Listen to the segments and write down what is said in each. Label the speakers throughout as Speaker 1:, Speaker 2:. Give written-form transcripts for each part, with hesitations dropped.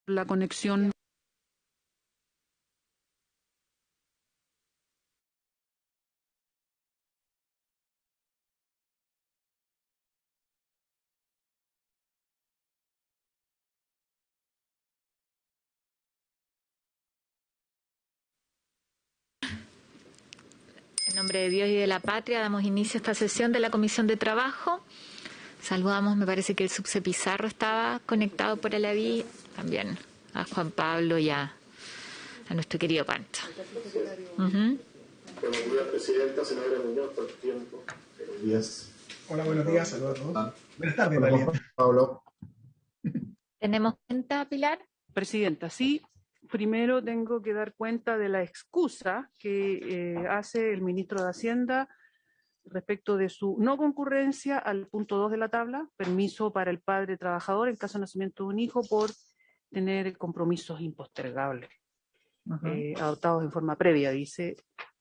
Speaker 1: la conexión.
Speaker 2: En nombre de Dios y de la patria damos inicio a esta sesión de la Comisión de Trabajo. Saludamos, me parece que el subse Pizarro estaba conectado por el AVI, también a Juan Pablo y a nuestro querido Pancho.
Speaker 3: Buenos días, presidenta, senadora Muñoz, por el tiempo. Buenos días.
Speaker 4: Hola, buenos días, saludos a todos. Buenas tardes, María.
Speaker 3: Pablo.
Speaker 2: ¿Tenemos cuenta, Pilar?
Speaker 1: Presidenta, sí. Primero tengo que dar cuenta de la excusa que hace el ministro de Hacienda respecto de su no concurrencia al punto 2 de la tabla, permiso para el padre trabajador en caso de nacimiento de un hijo por tener compromisos impostergables, adoptados en forma previa, dice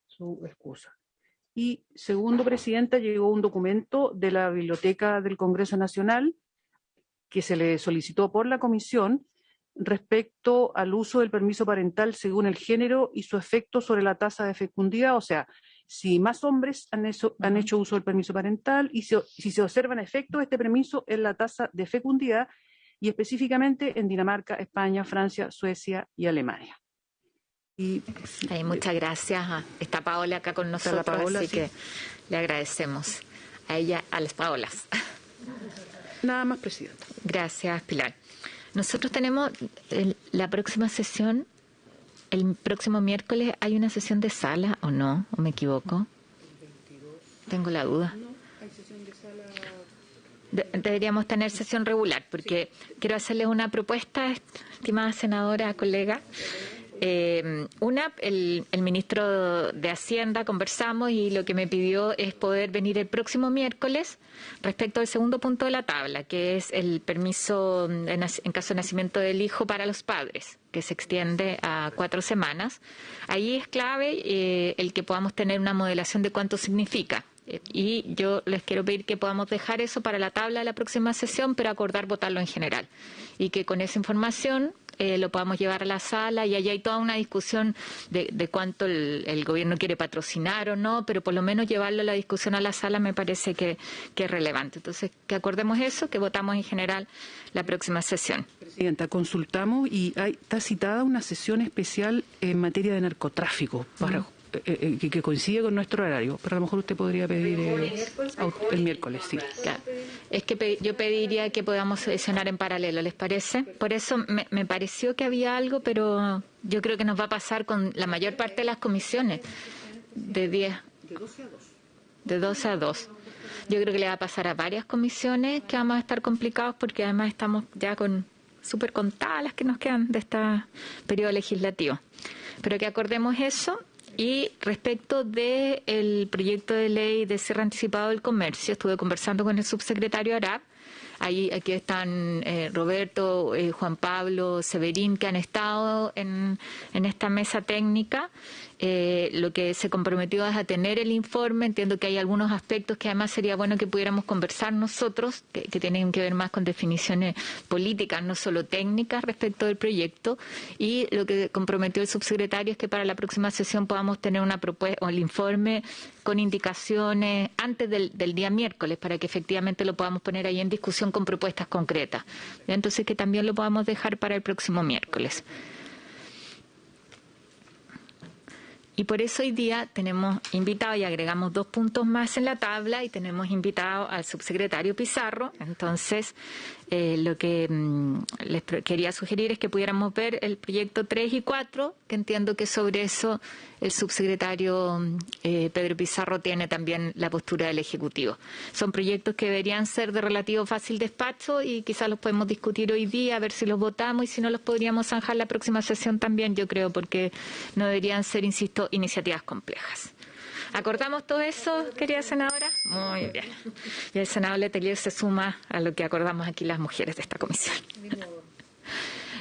Speaker 1: su excusa. Y segundo, presidenta, llegó un documento de la Biblioteca del Congreso Nacional que se le solicitó por la comisión respecto al uso del permiso parental según el género y su efecto sobre la tasa de fecundidad, o sea, si más hombres han hecho uso del permiso parental y si se observan efectos de este permiso en la tasa de fecundidad y específicamente en Dinamarca, España, Francia, Suecia y Alemania. Y
Speaker 2: muchas gracias. Está Paola acá con nosotros,
Speaker 1: Paola,
Speaker 2: así
Speaker 1: sí,
Speaker 2: que le agradecemos a ella, a las Paolas.
Speaker 1: Nada más, presidenta.
Speaker 2: Gracias, Pilar. Nosotros tenemos la próxima sesión, el próximo miércoles, ¿hay una sesión de sala o no? ¿O me equivoco? Tengo la duda. Deberíamos tener sesión regular, porque quiero hacerles una propuesta, estimada senadora, colega. El ministro de Hacienda conversamos y lo que me pidió es poder venir el próximo miércoles respecto al segundo punto de la tabla, que es el permiso en caso de nacimiento del hijo para los padres, que se extiende a 4 semanas. Ahí es clave el que podamos tener una modelación de cuánto significa. Y yo les quiero pedir que podamos dejar eso para la tabla de la próxima sesión, pero acordar votarlo en general. Y que con esa información lo podamos llevar a la sala y allá hay toda una discusión de cuánto el gobierno quiere patrocinar o no, pero por lo menos llevarlo a la discusión a la sala me parece que es relevante. Entonces, que acordemos eso, que votamos en general la próxima sesión.
Speaker 1: Presidenta, consultamos y está citada una sesión especial en materia de narcotráfico para que coincide con nuestro horario, pero a lo mejor usted podría pedir el miércoles, sí.
Speaker 2: Claro. Es que yo pediría que podamos sesionar en paralelo, ¿les parece? Por eso me pareció que había algo, pero yo creo que nos va a pasar con la mayor parte de las comisiones de 12 a 2. Yo creo que le va a pasar a varias comisiones que vamos a estar complicados porque además estamos ya súper contadas las que nos quedan de este periodo legislativo. Pero que acordemos eso. Y respecto del proyecto de ley de cierre anticipado del comercio, estuve conversando con el subsecretario Arap. Aquí están Roberto, Juan Pablo, Severín, que han estado en esta mesa técnica. Lo que se comprometió es a tener el informe. Entiendo que hay algunos aspectos que además sería bueno que pudiéramos conversar nosotros, que tienen que ver más con definiciones políticas, no solo técnicas respecto del proyecto. Y lo que comprometió el subsecretario es que para la próxima sesión podamos tener una propuesta o el informe con indicaciones antes del día miércoles para que efectivamente lo podamos poner ahí en discusión con propuestas concretas. Entonces que también lo podamos dejar para el próximo miércoles. Y por eso hoy día tenemos invitado y agregamos 2 puntos más en la tabla y tenemos invitado al subsecretario Pizarro. Entonces, lo que les quería sugerir es que pudiéramos ver el proyecto 3 y 4, que entiendo que sobre eso el subsecretario Pedro Pizarro tiene también la postura del Ejecutivo. Son proyectos que deberían ser de relativo fácil despacho y quizás los podemos discutir hoy día, a ver si los votamos y si no los podríamos zanjar la próxima sesión también, yo creo, porque no deberían ser, insisto, iniciativas complejas. ¿Acordamos todo eso, querida senadora? Muy bien. Y el senador Letelier se suma a lo que acordamos aquí las mujeres de esta comisión.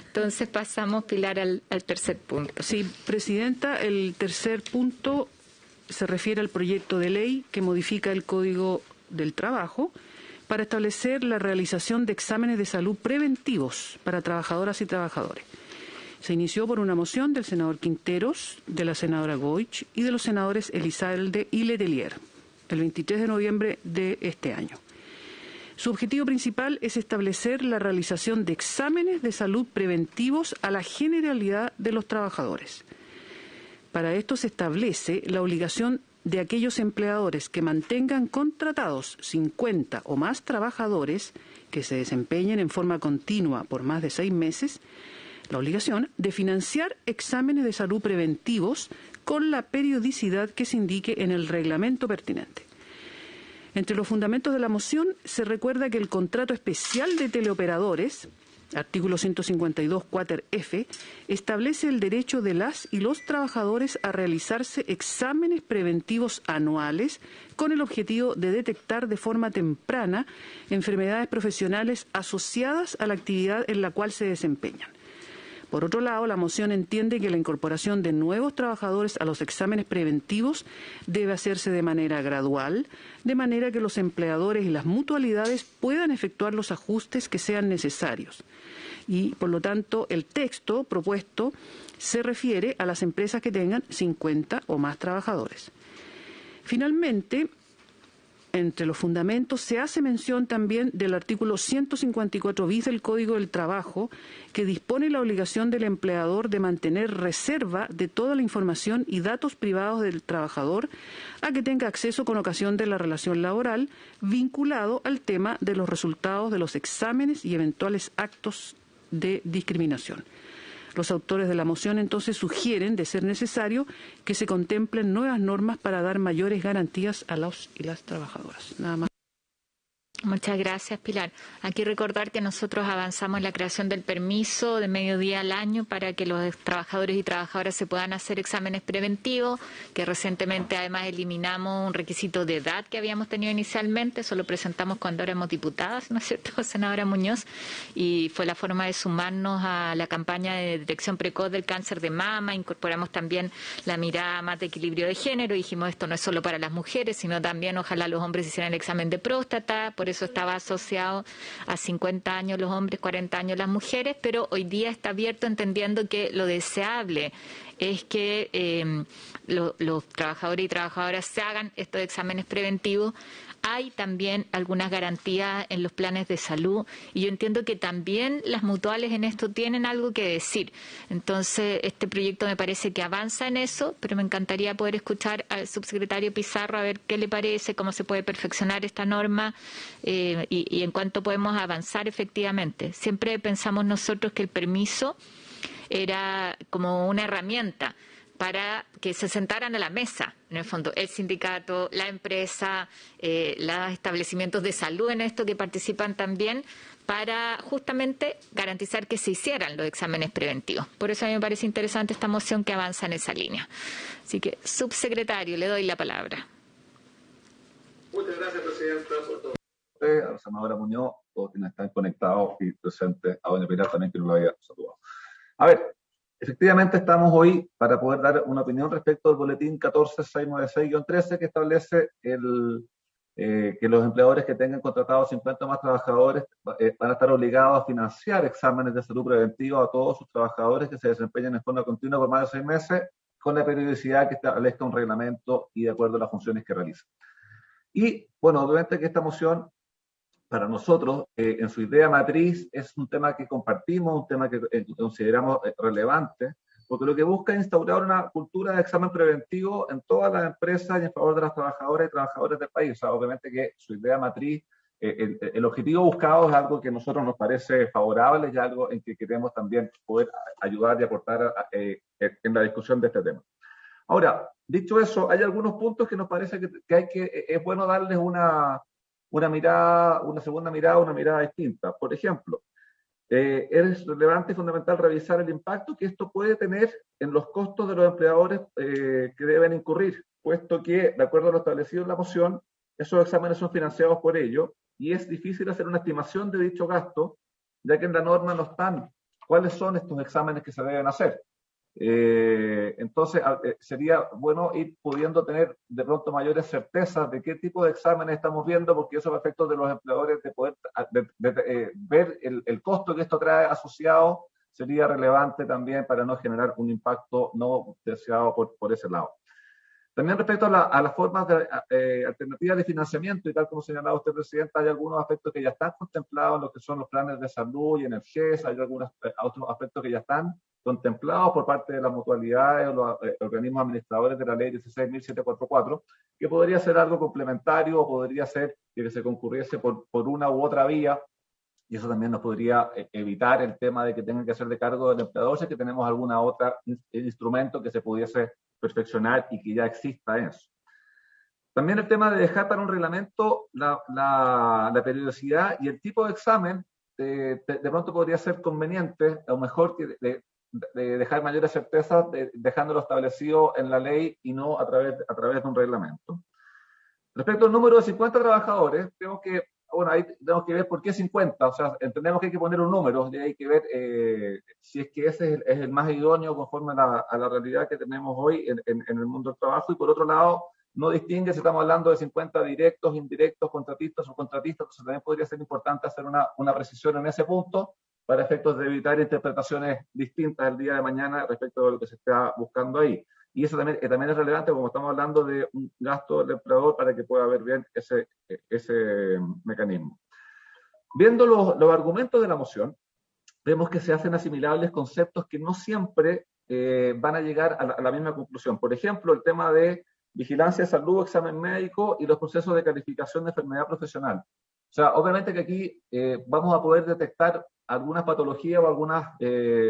Speaker 2: Entonces pasamos, Pilar, al tercer punto.
Speaker 1: Sí, presidenta, el tercer punto se refiere al proyecto de ley que modifica el Código del Trabajo para establecer la realización de exámenes de salud preventivos para trabajadoras y trabajadores. Se inició por una moción del senador Quinteros, de la senadora Goich y de los senadores Elizalde y Letelier, el 23 de noviembre de este año. Su objetivo principal es establecer la realización de exámenes de salud preventivos a la generalidad de los trabajadores. Para esto se establece la obligación de aquellos empleadores que mantengan contratados 50 o más trabajadores que se desempeñen en forma continua por más de 6 meses, la obligación de financiar exámenes de salud preventivos con la periodicidad que se indique en el reglamento pertinente. Entre los fundamentos de la moción se recuerda que el contrato especial de teleoperadores, artículo 152 cuater F, establece el derecho de las y los trabajadores a realizarse exámenes preventivos anuales con el objetivo de detectar de forma temprana enfermedades profesionales asociadas a la actividad en la cual se desempeñan. Por otro lado, la moción entiende que la incorporación de nuevos trabajadores a los exámenes preventivos debe hacerse de manera gradual, de manera que los empleadores y las mutualidades puedan efectuar los ajustes que sean necesarios. Y, por lo tanto, el texto propuesto se refiere a las empresas que tengan 50 o más trabajadores. Finalmente, entre los fundamentos se hace mención también del artículo 154 bis del Código del Trabajo, que dispone la obligación del empleador de mantener reserva de toda la información y datos privados del trabajador a que tenga acceso con ocasión de la relación laboral, vinculado al tema de los resultados de los exámenes y eventuales actos de discriminación. Los autores de la moción entonces sugieren, de ser necesario, que se contemplen nuevas normas para dar mayores garantías a los y las trabajadoras. Nada más.
Speaker 2: Muchas gracias, Pilar. Aquí recordar que nosotros avanzamos en la creación del permiso de mediodía al año para que los trabajadores y trabajadoras se puedan hacer exámenes preventivos, que recientemente además eliminamos un requisito de edad que habíamos tenido inicialmente, eso lo presentamos cuando éramos diputadas, ¿no es cierto, senadora Muñoz? Y fue la forma de sumarnos a la campaña de detección precoz del cáncer de mama. Incorporamos también la mirada más de equilibrio de género, dijimos esto no es solo para las mujeres, sino también ojalá los hombres hicieran el examen de próstata, por eso estaba asociado a 50 años los hombres, 40 años las mujeres, pero hoy día está abierto entendiendo que lo deseable es que los trabajadores y trabajadoras se hagan estos exámenes preventivos. Hay también algunas garantías en los planes de salud y yo entiendo que también las mutuales en esto tienen algo que decir. Entonces, este proyecto me parece que avanza en eso, pero me encantaría poder escuchar al subsecretario Pizarro a ver qué le parece, cómo se puede perfeccionar esta norma y en cuánto podemos avanzar efectivamente. Siempre pensamos nosotros que el permiso era como una herramienta para que se sentaran a la mesa, en el fondo, el sindicato, la empresa, los establecimientos de salud en esto que participan también, para justamente garantizar que se hicieran los exámenes preventivos. Por eso a mí me parece interesante esta moción que avanza en esa línea. Así que, subsecretario, le doy la palabra.
Speaker 3: Muchas gracias, Presidenta.
Speaker 5: A la senadora Muñoz, todos quienes están conectados y presentes, a doña Pilar también que no lo había saludado. A ver, efectivamente estamos hoy para poder dar una opinión respecto al boletín 14696-13 que establece que los empleadores que tengan contratados 50 o más trabajadores van a estar obligados a financiar exámenes de salud preventiva a todos sus trabajadores que se desempeñen en forma continua por más de 6 meses con la periodicidad que establezca un reglamento y de acuerdo a las funciones que realicen. Y, bueno, obviamente que esta moción para nosotros, en su idea matriz, es un tema que compartimos, un tema que consideramos relevante, porque lo que busca es instaurar una cultura de examen preventivo en todas las empresas y en favor de las trabajadoras y trabajadores del país. O sea, obviamente que su idea matriz, el objetivo buscado es algo que a nosotros nos parece favorable y algo en que queremos también poder ayudar y aportar en la discusión de este tema. Ahora, dicho eso, hay algunos puntos que nos parece que es bueno darles una mirada, una segunda mirada, una mirada distinta. Por ejemplo, es relevante y fundamental revisar el impacto que esto puede tener en los costos de los empleadores que deben incurrir, puesto que, de acuerdo a lo establecido en la moción, esos exámenes son financiados por ello y es difícil hacer una estimación de dicho gasto, ya que en la norma no están cuáles son estos exámenes que se deben hacer. Entonces, sería bueno ir pudiendo tener de pronto mayores certezas de qué tipo de exámenes estamos viendo, porque eso a efectos de los empleadores de poder ver el costo que esto trae asociado sería relevante también para no generar un impacto no deseado por ese lado. También respecto a las formas de alternativas de financiamiento, y tal como señalaba usted, Presidenta, hay algunos aspectos que ya están contemplados en lo que son los planes de salud y en el GES, hay algunos otros aspectos que ya están contemplados por parte de las mutualidades o los organismos administradores de la ley 16.744, que podría ser algo complementario o podría ser que se concurriese por una u otra vía, y eso también nos podría evitar el tema de que tengan que hacer de cargo del empleador si que tenemos alguna otra instrumento que se pudiese perfeccionar y que ya exista eso. También el tema de dejar para un reglamento la periodicidad y el tipo de examen de pronto podría ser conveniente, o mejor que de dejar mayores certezas dejándolo establecido en la ley y no a través de un reglamento. Respecto al número de 50 trabajadores, tenemos que ver por qué 50, o sea, entendemos que hay que poner un número y hay que ver si es que ese es el más idóneo conforme a la realidad que tenemos hoy en el mundo del trabajo, y por otro lado, no distingue si estamos hablando de 50 directos, indirectos, contratistas o contratistas, entonces también podría ser importante hacer una precisión en ese punto para efectos de evitar interpretaciones distintas el día de mañana respecto de lo que se está buscando ahí. Y eso también es relevante como estamos hablando de un gasto del empleador para que pueda ver bien ese mecanismo. Viendo los argumentos de la moción, vemos que se hacen asimilables conceptos que no siempre van a llegar a la misma conclusión. Por ejemplo, el tema de vigilancia de salud, examen médico y los procesos de calificación de enfermedad profesional. O sea, obviamente que aquí vamos a poder detectar algunas patologías o algunos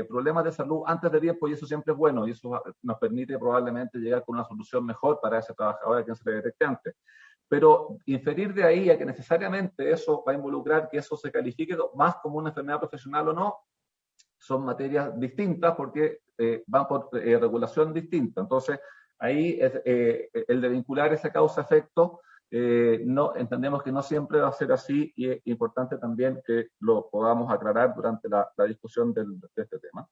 Speaker 5: problemas de salud antes de tiempo, y eso siempre es bueno, y eso nos permite probablemente llegar con una solución mejor para ese trabajador a quien se le detecte antes. Pero inferir de ahí a que necesariamente eso va a involucrar que eso se califique más como una enfermedad profesional o no, son materias distintas porque van por regulación distinta. Entonces, ahí el de vincular esa causa-efecto, no entendemos que no siempre va a ser así, y es importante también que lo podamos aclarar durante la discusión de este tema.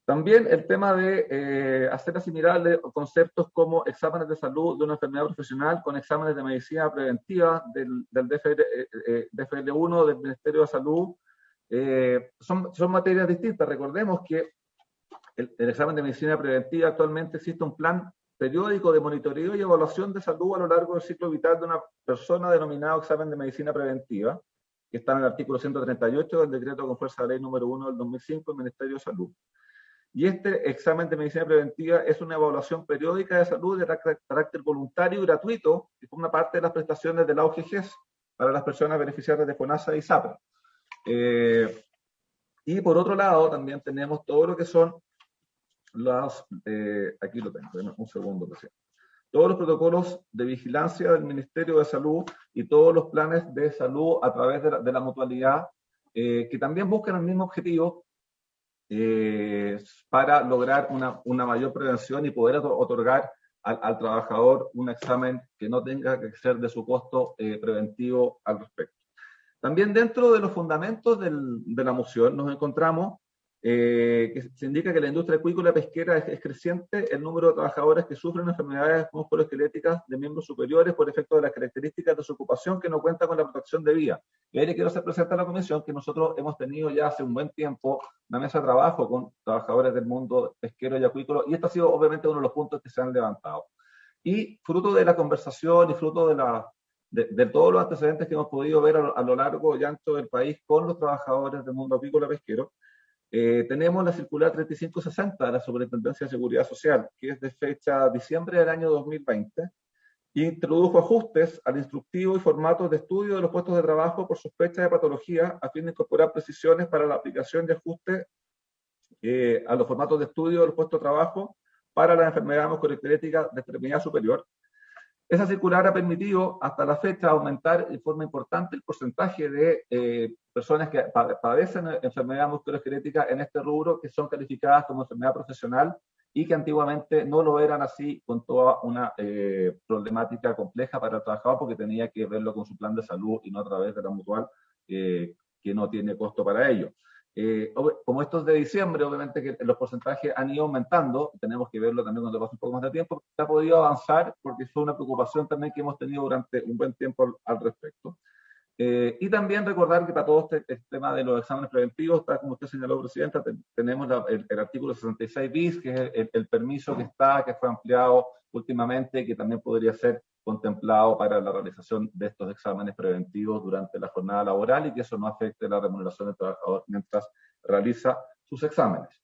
Speaker 5: También el tema de hacer asimilables conceptos como exámenes de salud de una enfermedad profesional con exámenes de medicina preventiva del DFL1, del Ministerio de Salud, son materias distintas. Recordemos que el examen de medicina preventiva, actualmente existe un plan periódico de monitoreo y evaluación de salud a lo largo del ciclo vital de una persona, denominado examen de medicina preventiva, que está en el artículo 138 del decreto con fuerza de ley número 1 del 2005 del Ministerio de Salud. Y este examen de medicina preventiva es una evaluación periódica de salud de carácter voluntario y gratuito, que forma parte de las prestaciones de la OGGES para las personas beneficiarias de FONASA y SAPRA. Y por otro lado, también tenemos todo lo que son aquí lo tengo, un segundo, presidente. Todos los protocolos de vigilancia del Ministerio de Salud y todos los planes de salud a través de la mutualidad, que también buscan el mismo objetivo para lograr una mayor prevención y poder otorgar al trabajador un examen que no tenga que ser de su costo preventivo al respecto. También dentro de los fundamentos de la moción nos encontramos que se indica que la industria acuícola pesquera es creciente el número de trabajadores que sufren enfermedades musculoesqueléticas de miembros superiores por efecto de las características de su ocupación que no cuenta con la protección debida. Y ahí le quiero hacer presente a la Comisión que nosotros hemos tenido ya hace un buen tiempo una mesa de trabajo con trabajadores del mundo pesquero y acuícola, y este ha sido obviamente uno de los puntos que se han levantado. Y fruto de la conversación y fruto de todos los antecedentes que hemos podido ver a lo largo y ancho del país con los trabajadores del mundo acuícola pesquero, tenemos la circular 3560 de la Superintendencia de Seguridad Social, que es de fecha diciembre del año 2020, y introdujo ajustes al instructivo y formatos de estudio de los puestos de trabajo por sospecha de patología a fin de incorporar precisiones para la aplicación de ajustes a los formatos de estudio de los puestos de trabajo para la enfermedad musculoesquelética de extremidad superior. Esa circular ha permitido hasta la fecha aumentar de forma importante el porcentaje de personas que padecen enfermedad musculoesquelética en este rubro, que son calificadas como enfermedad profesional y que antiguamente no lo eran así, con toda una problemática compleja para el trabajador porque tenía que verlo con su plan de salud y no a través de la mutual que no tiene costo para ello. Como esto es de diciembre, obviamente que los porcentajes han ido aumentando, tenemos que verlo también cuando pase un poco más de tiempo, se ha podido avanzar porque fue una preocupación también que hemos tenido durante un buen tiempo al respecto. Y también recordar que para todo este tema de los exámenes preventivos, tal como usted señaló, Presidenta, tenemos el artículo 66 bis, que es el permiso que fue ampliado últimamente, que también podría ser contemplado para la realización de estos exámenes preventivos durante la jornada laboral y que eso no afecte la remuneración del trabajador mientras realiza sus exámenes.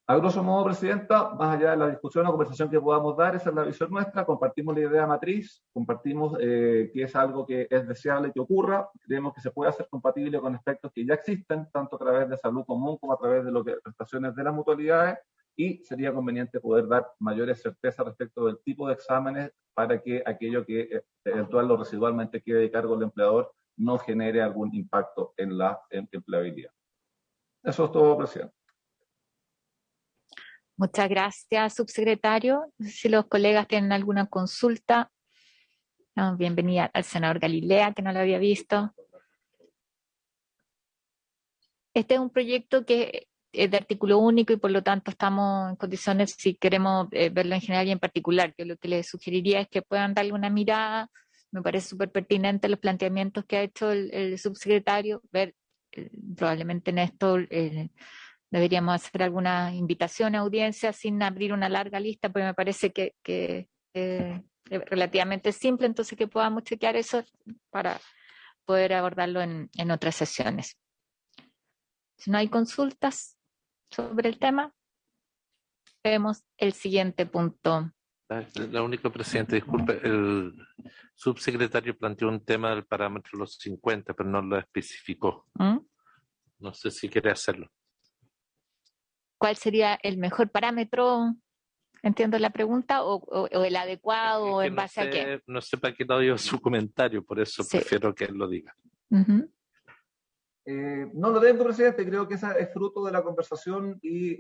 Speaker 5: A grosso modo, Presidenta, más allá de la discusión o conversación que podamos dar, esa es la visión nuestra, compartimos la idea matriz, compartimos que es algo que es deseable que ocurra, creemos que se puede hacer compatible con aspectos que ya existen, tanto a través de salud común como a través de prestaciones de las mutualidades, y sería conveniente poder dar mayores certezas respecto del tipo de exámenes para que aquello que eventual o residualmente quede de cargo del empleador no genere algún impacto en la empleabilidad. Eso es todo, Presidente.
Speaker 2: Muchas gracias, subsecretario. Si los colegas tienen alguna consulta, bienvenida al senador Galilea, que no lo había visto. Este es un proyecto que es de artículo único y por lo tanto estamos en condiciones, si queremos verlo en general y en particular, yo lo que les sugeriría es que puedan darle una mirada. Me parece súper pertinente los planteamientos que ha hecho el subsecretario, ver probablemente en esto deberíamos hacer alguna invitación a audiencia sin abrir una larga lista, porque me parece que es relativamente simple, entonces que podamos chequear eso para poder abordarlo en otras sesiones. Si no hay consultas sobre el tema, vemos el siguiente punto.
Speaker 6: La única, Presidente, disculpe, el subsecretario planteó un tema del parámetro los 50, pero no lo especificó. No sé si quiere hacerlo.
Speaker 2: ¿Cuál sería el mejor parámetro? ¿Entiendo la pregunta? ¿O el adecuado? ¿O en base a qué?
Speaker 6: No sé para qué lado dio su comentario, por eso
Speaker 2: Sí.
Speaker 6: prefiero que él lo diga.
Speaker 5: No lo tengo, Presidente, creo que esa es fruto de la conversación y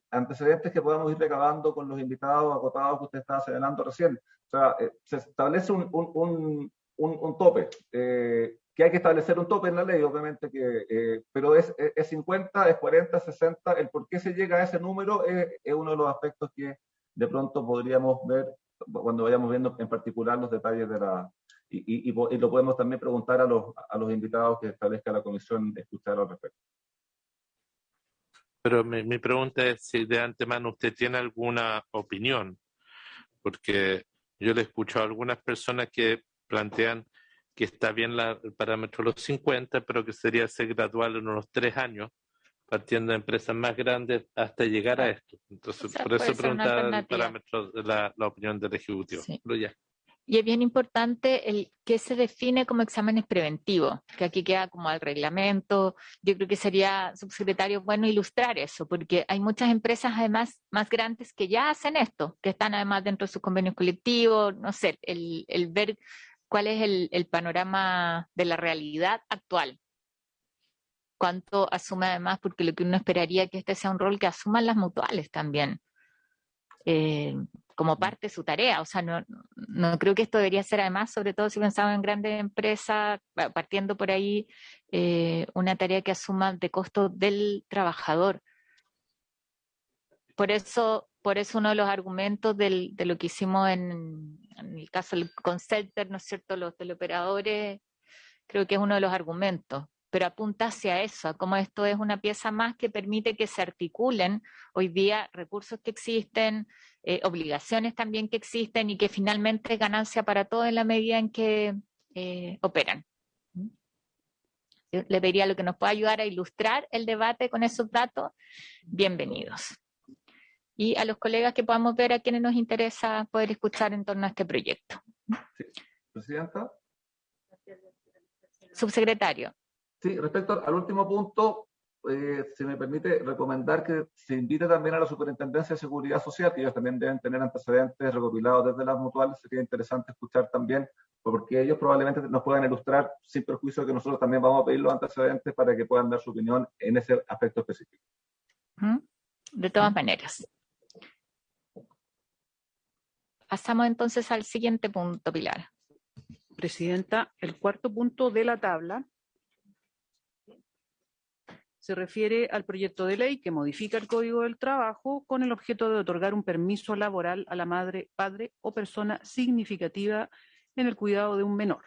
Speaker 5: antecedentes que podamos ir recabando con los invitados acotados que usted estaba señalando recién. O sea, se establece un tope, que hay que establecer un tope en la ley, obviamente, pero es 50, es 40, 60, el por qué se llega a ese número es uno de los aspectos que de pronto podríamos ver cuando vayamos viendo en particular los detalles de la... Y lo podemos también preguntar a los invitados que establezca la comisión escuchar al respecto.
Speaker 6: Pero mi pregunta es si de antemano usted tiene alguna opinión, porque yo le he escuchado a algunas personas que plantean que está bien el parámetro de los 50, pero que sería ser gradual en unos 3 años, partiendo de empresas más grandes hasta llegar a esto. Entonces, por eso preguntaba el parámetro, la opinión del Ejecutivo.
Speaker 2: Sí.
Speaker 6: Pero ya.
Speaker 2: Y es bien importante el que se define como exámenes preventivos, que aquí queda como al reglamento. Yo creo que sería, subsecretario, bueno ilustrar eso, porque hay muchas empresas además más grandes que ya hacen esto, que están además dentro de sus convenios colectivos, no sé, el ver cuál es el panorama de la realidad actual. Cuánto asume además, porque lo que uno esperaría que este sea un rol que asuman las mutuales también. Como parte de su tarea, o sea, no creo que esto debería ser además, sobre todo si pensamos en grandes empresas, partiendo por ahí, una tarea que asuma de costo del trabajador. Por eso uno de los argumentos de lo que hicimos en el caso del Concelter, ¿no es cierto?, los teleoperadores, creo que es uno de los argumentos, pero apunta hacia eso, a cómo esto es una pieza más que permite que se articulen hoy día recursos que existen, obligaciones también que existen y que finalmente es ganancia para todos en la medida en que operan. Yo le pediría lo que nos pueda ayudar a ilustrar el debate con esos datos, bienvenidos. Y a los colegas que podamos ver a quienes nos interesa poder escuchar en torno a este proyecto.
Speaker 5: Sí. Presidenta.
Speaker 2: Subsecretario.
Speaker 5: Sí, respecto al último punto, si me permite recomendar que se invite también a la Superintendencia de Seguridad Social, que ellos también deben tener antecedentes recopilados desde las mutuales. Sería interesante escuchar también, porque ellos probablemente nos puedan ilustrar, sin perjuicio de que nosotros también vamos a pedir los antecedentes para que puedan dar su opinión en ese aspecto específico.
Speaker 2: De todas maneras. Pasamos entonces al siguiente punto, Pilar.
Speaker 1: Presidenta, el cuarto punto de la tabla se refiere al proyecto de ley que modifica el Código del Trabajo con el objeto de otorgar un permiso laboral a la madre, padre o persona significativa en el cuidado de un menor.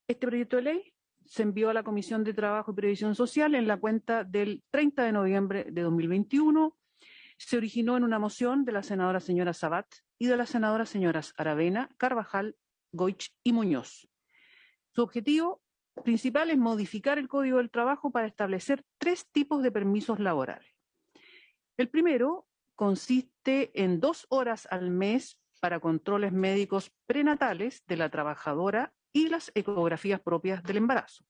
Speaker 1: Este proyecto de ley se envió a la Comisión de Trabajo y Previsión Social en la cuenta del 30 de noviembre de 2021. Se originó en una moción de la senadora señora Sabat y de las senadoras señoras Aravena, Carvajal, Goich y Muñoz. Su objetivo principal es modificar el Código del Trabajo para establecer 3 tipos de permisos laborales. El primero consiste en 2 horas al mes para controles médicos prenatales de la trabajadora y las ecografías propias del embarazo.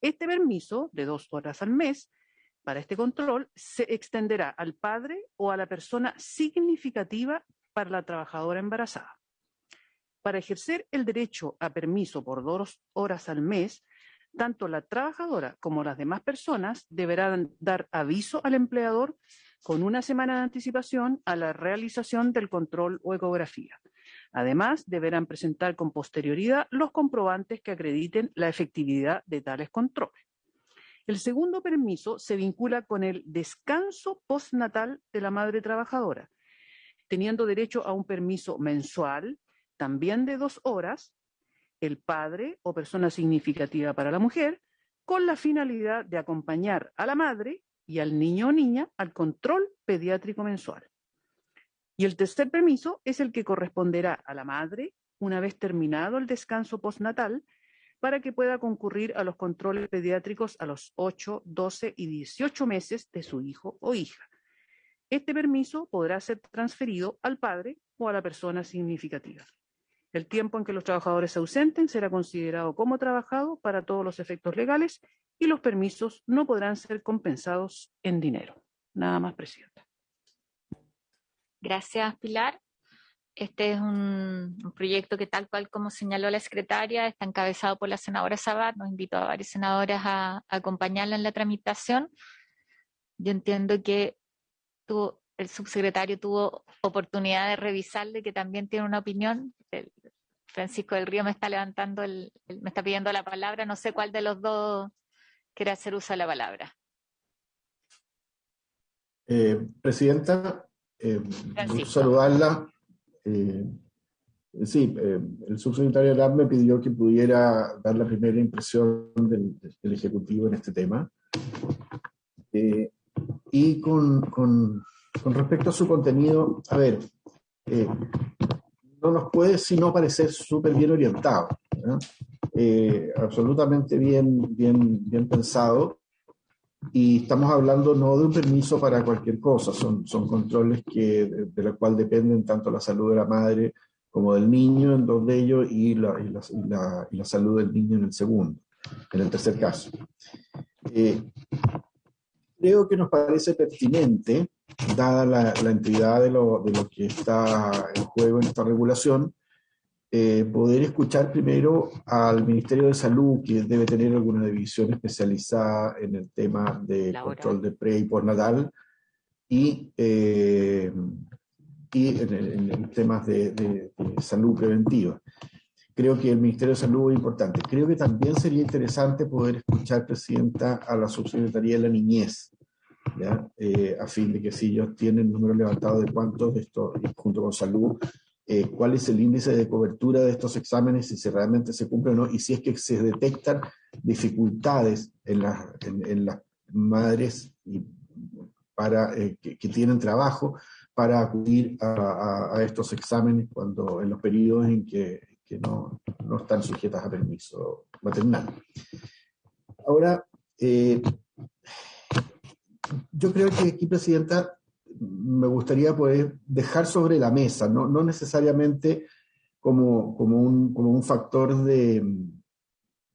Speaker 1: Este permiso de 2 horas al mes para este control se extenderá al padre o a la persona significativa para la trabajadora embarazada. Para ejercer el derecho a permiso por 2 horas al mes, tanto la trabajadora como las demás personas deberán dar aviso al empleador con 1 semana de anticipación a la realización del control o ecografía. Además, deberán presentar con posterioridad los comprobantes que acrediten la efectividad de tales controles. El segundo permiso se vincula con el descanso postnatal de la madre trabajadora, teniendo derecho a un permiso mensual, también de 2 horas, el padre o persona significativa para la mujer, con la finalidad de acompañar a la madre y al niño o niña al control pediátrico mensual. Y el tercer permiso es el que corresponderá a la madre una vez terminado el descanso postnatal para que pueda concurrir a los controles pediátricos a los 8, 12 y 18 meses de su hijo o hija. Este permiso podrá ser transferido al padre o a la persona significativa. El tiempo en que los trabajadores se ausenten será considerado como trabajado para todos los efectos legales y los permisos no podrán ser compensados en dinero. Nada más, Presidenta.
Speaker 2: Gracias, Pilar. Este es un proyecto que, tal cual como señaló la secretaria, está encabezado por la senadora Sabat. Nos invitó a varias senadoras a acompañarla en la tramitación. Yo entiendo que el subsecretario tuvo oportunidad de revisarlo y que también tiene una opinión. Francisco del Río me está me está pidiendo la palabra. No sé cuál de los dos quiere hacer uso de la palabra.
Speaker 7: Presidenta, gusto saludarla. Sí, el subsecretario Lam me pidió que pudiera dar la primera impresión del Ejecutivo en este tema. Y con respecto a su contenido, a ver, no nos puede sino parecer súper bien orientado, ¿no? Absolutamente bien pensado, y estamos hablando no de un permiso para cualquier cosa, son controles de la cual dependen tanto la salud de la madre como del niño en 2 de ellos y la salud del niño en el segundo, en el tercer caso. Creo que nos parece pertinente, dada la entidad de lo que está en juego en esta regulación, poder escuchar primero al Ministerio de Salud, que debe tener alguna división especializada en el tema de control de pre y postnatal, y en temas de salud preventiva. Creo que el Ministerio de Salud es importante. Creo que también sería interesante poder escuchar, Presidenta, a la Subsecretaría de la Niñez, ¿ya? A fin de que si ellos tienen números levantados de cuántos de estos, junto con salud, cuál es el índice de cobertura de estos exámenes, si realmente se cumple o no, y si es que se detectan dificultades en las madres que tienen trabajo para acudir a estos exámenes en los periodos en que no están sujetas a permiso maternal. Ahora, yo creo que aquí, Presidenta, me gustaría poder dejar sobre la mesa, no necesariamente como un factor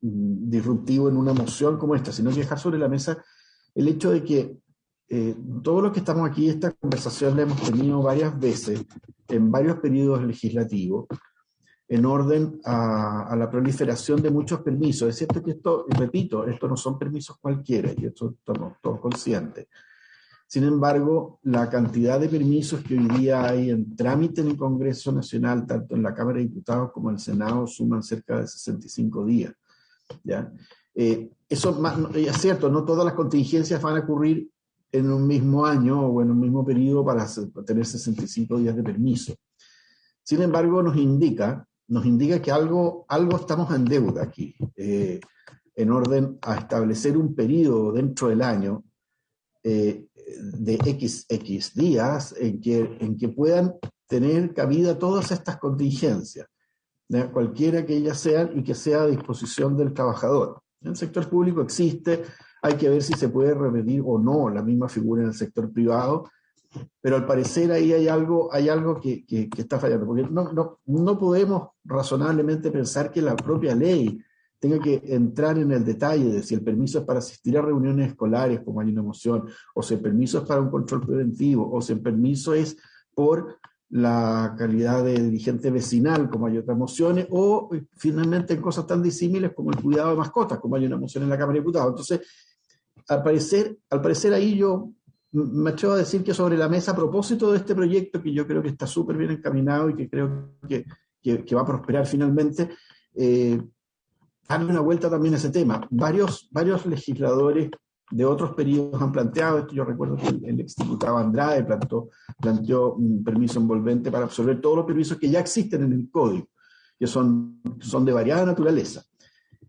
Speaker 7: disruptivo en una moción como esta, sino que dejar sobre la mesa el hecho de que todos los que estamos aquí, esta conversación la hemos tenido varias veces en varios periodos legislativos, en orden a la proliferación de muchos permisos. Es cierto que esto, y repito, esto no son permisos cualquiera, y esto estamos todos conscientes. Sin embargo, la cantidad de permisos que hoy día hay en trámite en el Congreso Nacional, tanto en la Cámara de Diputados como en el Senado, suman cerca de 65 días, ¿ya? Eso es cierto, no todas las contingencias van a ocurrir en un mismo año o en un mismo periodo para tener 65 días de permiso. Sin embargo, nos indica que algo estamos en deuda aquí, en orden a establecer un periodo dentro del año de X días en que puedan tener cabida todas estas contingencias, cualquiera que ellas sean, y que sea a disposición del trabajador. En el sector público existe, hay que ver si se puede repetir o no la misma figura en el sector privado, pero al parecer ahí hay algo que está fallando, porque no podemos razonablemente pensar que la propia ley tenga que entrar en el detalle de si el permiso es para asistir a reuniones escolares, como hay una moción, o si el permiso es para un control preventivo, o si el permiso es por la calidad de dirigente vecinal, como hay otras mociones, o finalmente en cosas tan disímiles como el cuidado de mascotas, como hay una moción en la Cámara de Diputados. Entonces, al parecer ahí yo me atrevo a decir que sobre la mesa, a propósito de este proyecto, que yo creo que está súper bien encaminado y que creo que va a prosperar finalmente, darle una vuelta también a ese tema. Varios legisladores de otros periodos han planteado esto. Yo recuerdo que el exdiputado Andrade planteó un permiso envolvente para absorber todos los permisos que ya existen en el código, que son de variada naturaleza.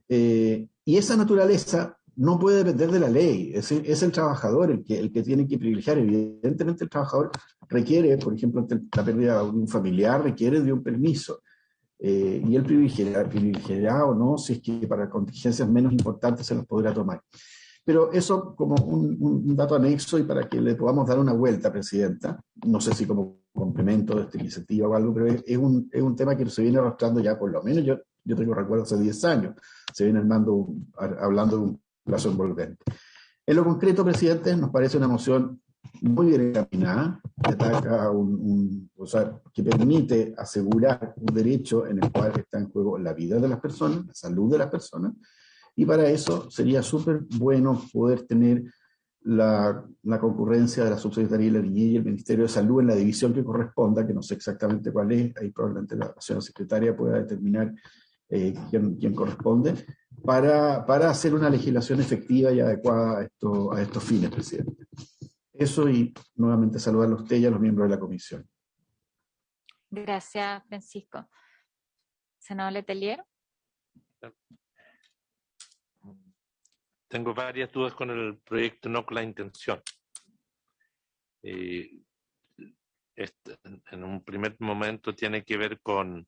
Speaker 7: Y esa naturaleza no puede depender de la ley, es el trabajador el que tiene que privilegiar. Evidentemente el trabajador requiere, por ejemplo, ante la pérdida de un familiar, requiere de un permiso. Y él privilegiará o no, si es que para contingencias menos importantes se los podrá tomar. Pero eso como un dato anexo y para que le podamos dar una vuelta, Presidenta, no sé si como complemento de esta iniciativa o algo, pero es un tema que se viene arrastrando ya por lo menos, yo tengo recuerdo hace 10 años, se viene hablando de un plazo envolvente. En lo concreto, Presidente, nos parece una moción muy bien encaminada, que ataca que permite asegurar un derecho en el cual está en juego la vida de las personas, la salud de las personas, y para eso sería súper bueno poder tener la concurrencia de la Subsecretaría de la Niñez y el Ministerio de Salud en la división que corresponda, que no sé exactamente cuál es, ahí probablemente la señora secretaria pueda determinar quién corresponde, para hacer una legislación efectiva y adecuada a estos fines, Presidente. Eso, y nuevamente saludarlo a usted y a los miembros de la comisión.
Speaker 2: Gracias, Francisco. Senador Letelier.
Speaker 6: Tengo varias dudas con el proyecto, no con la intención. En un primer momento tiene que ver con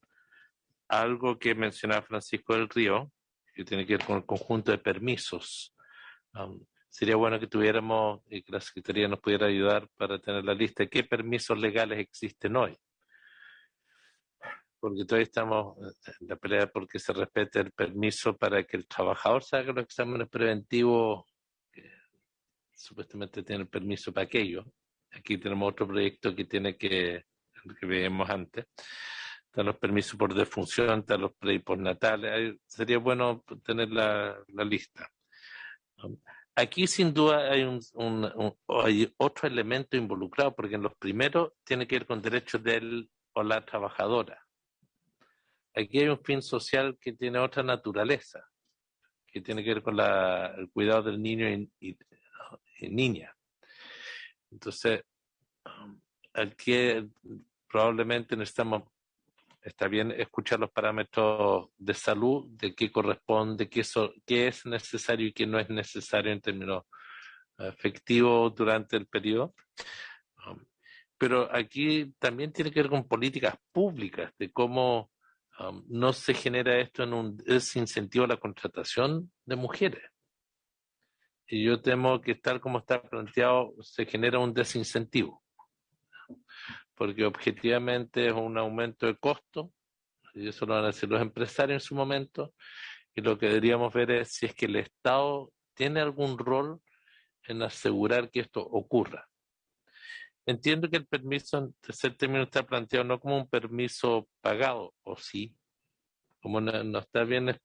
Speaker 6: algo que mencionaba Francisco del Río, que tiene que ver con el conjunto de permisos. Sería bueno que tuviéramos y que la Secretaría nos pudiera ayudar para tener la lista de qué permisos legales existen hoy. Porque todavía estamos en la pelea porque se respete el permiso para que el trabajador se haga los exámenes preventivos, que supuestamente tiene el permiso para aquello. Aquí tenemos otro proyecto que tiene que veíamos antes. Están los permisos por defunción, están los pre y postnatales. Sería bueno tener la lista. Aquí sin duda hay hay otro elemento involucrado, porque en los primeros tiene que ver con derechos del o la trabajadora. Aquí hay un fin social que tiene otra naturaleza, que tiene que ver con el cuidado del niño y niña. Entonces, aquí probablemente necesitamos, está bien escuchar los parámetros de salud, de qué corresponde, qué es necesario y qué no es necesario en términos efectivos durante el periodo. Pero aquí también tiene que ver con políticas públicas, de cómo no se genera esto en un desincentivo a la contratación de mujeres. Y yo temo que tal como está planteado se genera un desincentivo, porque objetivamente es un aumento de costo, y eso lo van a decir los empresarios en su momento, y lo que deberíamos ver es si es que el Estado tiene algún rol en asegurar que esto ocurra. Entiendo que el permiso en tercer término está planteado no como un permiso pagado, o sí, como no está bien.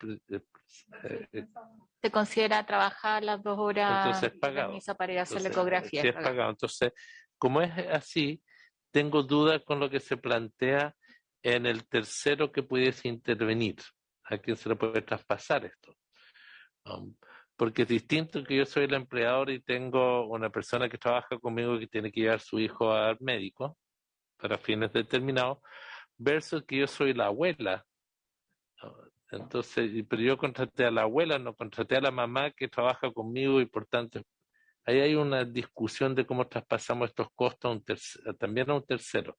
Speaker 2: Se considera trabajar las 2 horas
Speaker 6: entonces es pagado.
Speaker 2: Permiso para ir a hacer la ecografía.
Speaker 6: Sí, es pagado. Entonces, como es así, tengo dudas con lo que se plantea en el tercero que pudiese intervenir. ¿A quién se le puede traspasar esto? Porque es distinto que yo soy el empleador y tengo una persona que trabaja conmigo que tiene que llevar a su hijo al médico para fines determinados, versus que yo soy la abuela. Entonces, pero yo contraté a la abuela, no contraté a la mamá que trabaja conmigo y por tanto, ahí hay una discusión de cómo traspasamos estos costos también a un tercero.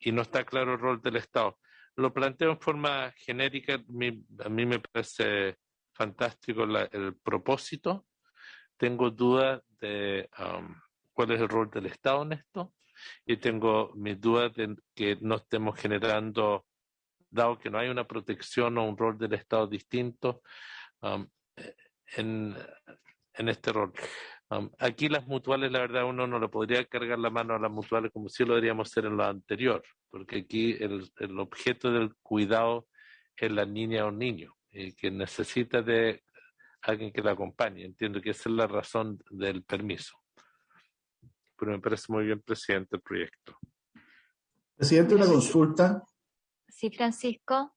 Speaker 6: Y no está claro el rol del Estado. Lo planteo en forma genérica, a mí me parece fantástico el propósito. Tengo dudas de cuál es el rol del Estado en esto y tengo mis dudas de que no estemos generando, dado que no hay una protección o un rol del Estado distinto en este rol. Aquí las mutuales, la verdad, uno no le podría cargar la mano a las mutuales como si lo deberíamos hacer en lo anterior, porque aquí el objeto del cuidado es la niña o niño, que necesita de alguien que la acompañe. Entiendo que esa es la razón del permiso. Pero me parece muy bien, presidente, el proyecto.
Speaker 7: Presidente, una consulta.
Speaker 2: Sí, Francisco.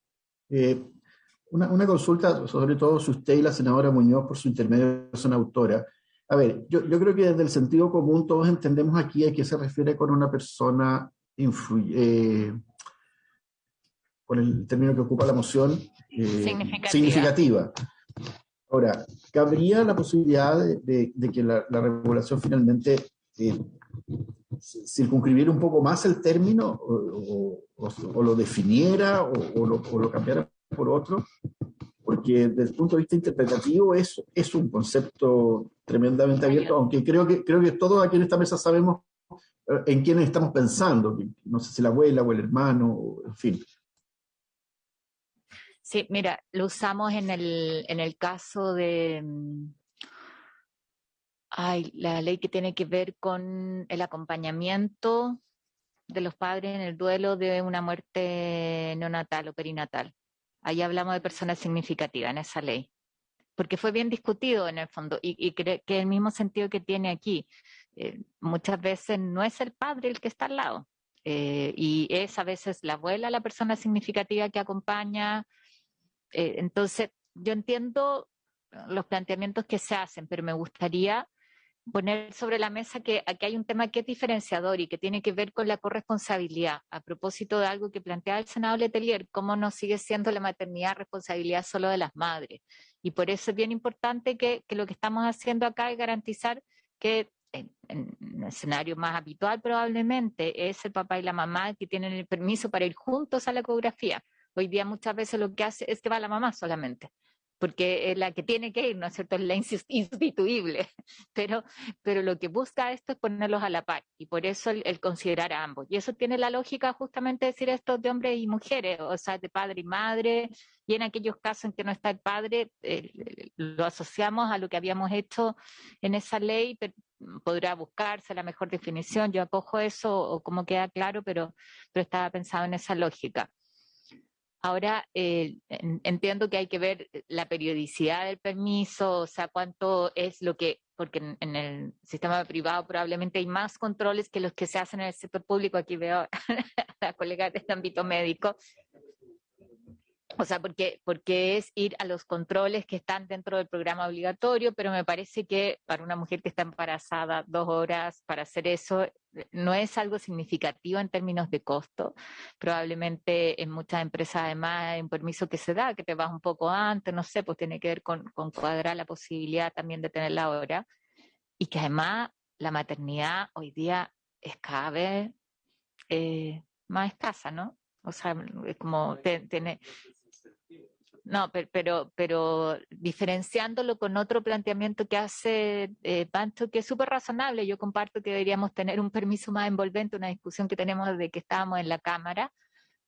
Speaker 7: Una consulta, sobre todo si usted y la senadora Muñoz, por su intermedio, son autoras. A ver, yo creo que desde el sentido común todos entendemos aquí a qué se refiere con una persona con el término que ocupa la moción, significativa. Ahora, ¿cabría la posibilidad de que la regulación finalmente circunscribiera un poco más el término o lo definiera o lo cambiara por otro? Porque desde el punto de vista interpretativo es un concepto tremendamente abierto, aunque creo que todos aquí en esta mesa sabemos en quiénes estamos pensando, no sé si la abuela o el hermano, en fin.
Speaker 2: Sí, mira, lo usamos en el caso de la ley que tiene que ver con el acompañamiento de los padres en el duelo de una muerte neonatal o perinatal. Ahí hablamos de personas significativas en esa ley, porque fue bien discutido en el fondo y creo que el mismo sentido que tiene aquí. Muchas veces no es el padre el que está al lado y es a veces la abuela la persona significativa que acompaña. Entonces, yo entiendo los planteamientos que se hacen, pero me gustaría poner sobre la mesa que aquí hay un tema que es diferenciador y que tiene que ver con la corresponsabilidad, a propósito de algo que planteaba el senador Letelier, cómo no sigue siendo la maternidad responsabilidad solo de las madres. Y por eso es bien importante que lo que estamos haciendo acá es garantizar que en un escenario más habitual probablemente es el papá y la mamá que tienen el permiso para ir juntos a la ecografía. Hoy día muchas veces lo que hace es que va la mamá solamente, porque es la que tiene que ir, ¿no es cierto? Es la insustituible, pero lo que busca esto es ponerlos a la par, y por eso el considerar a ambos. Y eso tiene la lógica justamente de decir esto de hombres y mujeres, o sea, de padre y madre, y en aquellos casos en que no está el padre, lo asociamos a lo que habíamos hecho en esa ley, pero podrá buscarse la mejor definición, yo acojo eso, o como queda claro, pero estaba pensado en esa lógica. Ahora, entiendo que hay que ver la periodicidad del permiso, o sea, cuánto es lo que, porque en el sistema privado probablemente hay más controles que los que se hacen en el sector público. Aquí veo a la colega de este ámbito médico. O sea, porque es ir a los controles que están dentro del programa obligatorio, pero me parece que para una mujer que está embarazada 2 horas para hacer eso no es algo significativo en términos de costo. Probablemente en muchas empresas además hay un permiso que se da, que te vas un poco antes, no sé, pues tiene que ver con cuadrar la posibilidad también de tener la hora. Y que además la maternidad hoy día es cada vez más escasa, ¿no? O sea, es como tiene... No, pero diferenciándolo con otro planteamiento que hace Pancho, que es súper razonable. Yo comparto que deberíamos tener un permiso más envolvente, una discusión que tenemos desde que estábamos en la Cámara,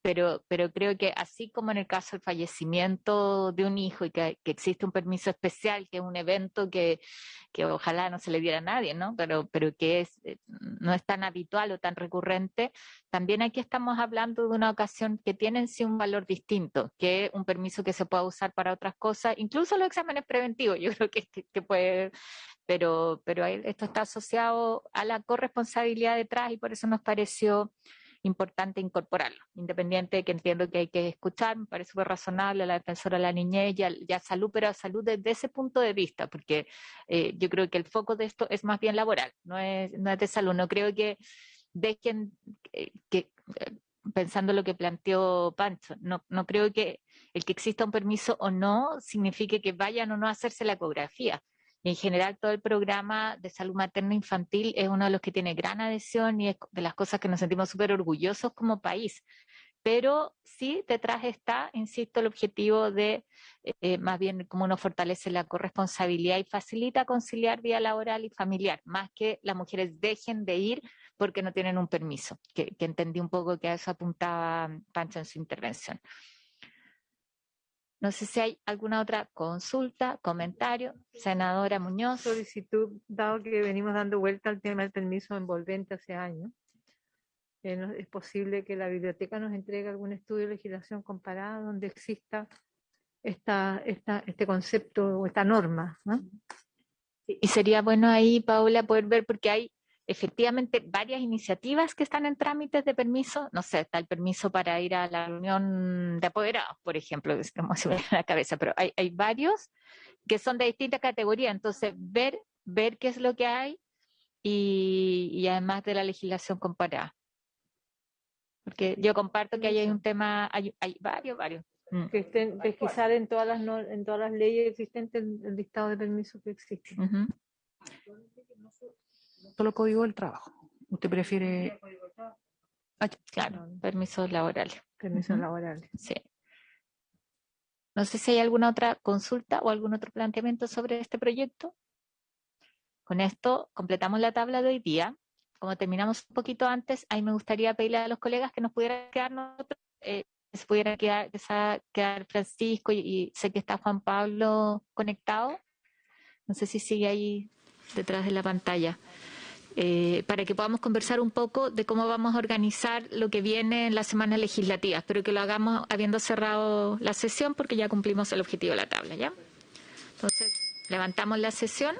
Speaker 2: pero creo que así como en el caso del fallecimiento de un hijo y que existe un permiso especial, que es un evento que ojalá no se le diera a nadie, ¿no? Pero que no es tan habitual o tan recurrente, también aquí estamos hablando de una ocasión que tiene en sí un valor distinto, que es un permiso que se pueda usar para otras cosas, incluso los exámenes preventivos, yo creo que puede, pero esto está asociado a la corresponsabilidad detrás y por eso nos pareció importante incorporarlo, independiente de que entiendo que hay que escuchar, me parece súper razonable a la defensora de la niñez y a salud, pero a salud desde ese punto de vista, porque yo creo que el foco de esto es más bien laboral, no es de salud. No creo que dejen pensando lo que planteó Pancho, no creo que el que exista un permiso o no signifique que vayan o no a hacerse la ecografía. Y en general todo el programa de salud materna infantil es uno de los que tiene gran adhesión y es de las cosas que nos sentimos súper orgullosos como país. Pero sí, detrás está, insisto, el objetivo de más bien cómo uno fortalece la corresponsabilidad y facilita conciliar vida laboral y familiar, más que las mujeres dejen de ir porque no tienen un permiso, que entendí un poco que a eso apuntaba Pancho en su intervención. No sé si hay alguna otra consulta, comentario. Senadora Muñoz.
Speaker 8: Solicitud, dado que venimos dando vuelta al tema del permiso envolvente hace años, es posible que la biblioteca nos entregue algún estudio de legislación comparada donde exista este concepto o esta norma, ¿no?
Speaker 2: Y sería bueno ahí, Paula, poder ver, porque hay efectivamente varias iniciativas que están en trámites de permiso. No sé, está el permiso para ir a la reunión de apoderados, por ejemplo, que es como si me viene a la cabeza, pero hay varios que son de distintas categorías. Entonces, ver qué es lo que hay y además de la legislación comparada. Porque yo comparto que ahí hay un tema, hay varios.
Speaker 8: Que estén pesquisar en todas las leyes existentes el listado de permisos que existen.
Speaker 2: Uh-huh.
Speaker 1: Solo código del trabajo. ¿Usted prefiere?
Speaker 2: Claro, permisos laborales.
Speaker 8: Permisos laborales.
Speaker 2: Sí. No sé si hay alguna otra consulta o algún otro planteamiento sobre este proyecto. Con esto completamos la tabla de hoy día. Como terminamos un poquito antes, ahí me gustaría pedirle a los colegas que nos pudieran quedar nosotros, se pudiera quedar Francisco y sé que está Juan Pablo conectado. No sé si sigue ahí detrás de la pantalla. Para que podamos conversar un poco de cómo vamos a organizar lo que viene en las semanas legislativas. Espero que lo hagamos habiendo cerrado la sesión porque ya cumplimos el objetivo de la tabla, ¿ya? Entonces, levantamos la sesión.